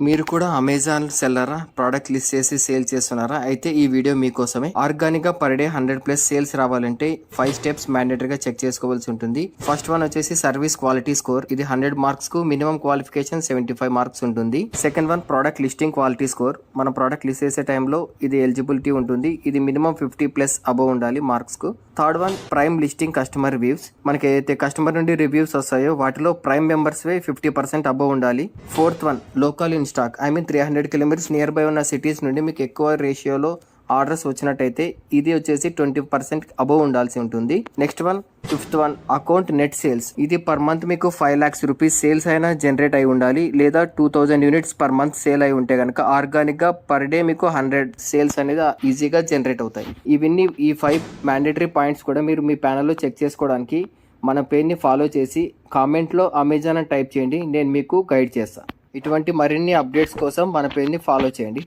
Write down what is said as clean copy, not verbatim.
మీరు కూడా Amazon సెల్లరా product list చేసి సేల్ చేస్తున్నారా? అయితే ఈ వీడియో మీకోసమే. ఆర్గానిక్ గా పర్ డే 100+ సేల్స్ రావాలంటే 5 స్టెప్స్ మ్యాండేటరీగా చెక్ చేసుకోవాల్సి ఉంటుంది. ఫస్ట్ వన్ వచ్చేసి సర్వీస్ క్వాలిటీ స్కోర్. ఇది 100 మార్క్స్ కు మినిమం క్వాలిఫికేషన్ 75 మార్క్స్ ఉంటుంది. Second one product listing quality score. మనం ప్రోడక్ట్ లిస్ట్ చేసే టైంలో ఇది ఎలిజిబిలిటీ ఉంటుంది. ఇది మినిమం 50+ అబవ్ ఉండాలి మార్క్స్ కు. Third one prime listing customer reviews. మనకి ఏదైతే కస్టమర్ నుండి రివ్యూస్ వస్తాయో వాటిలో ప్రైమ్ మెంబర్స్ 50% అబవ్ ఉండాలి. Fourth one local in stock. 300 kilometres near by ఉన్న సిటీస్ నుండి మీకు ఎక్కువ రేషియోలో ఆర్డర్స్ వచ్చినట్టయితే ఇది వచ్చేసి 20% అబవ్ ఉండాల్సి ఉంటుంది. Next one fifth one account net sales. ఇది పర్ మంత్ మీకు 5 lakhs రూపీస్ సేల్స్ అయినా జనరేట్ అయి ఉండాలి, లేదా 2000 యూనిట్స్ పర్ మంత్ సేల్ అయి ఉంటే కనుక ఆర్గానిక్ గా పర్ డే మీకు 100 సేల్స్ అనేది ఈజీగా జనరేట్ అవుతాయి. ఇవన్నీ ఈ 5 మ్యాండేటరీ పాయింట్స్ కూడా మీరు మీ ప్యానల్లో చెక్ చేసుకోవడానికి మన పేజ్ని ఫాలో చేసి కామెంట్లో అమెజాన్ అని టైప్ చేయండి. నేను మీకు గైడ్ చేస్తాను. ఇటువంటి మరిన్ని అప్డేట్స్ కోసం మన పేజ్ని ఫాలో చేయండి.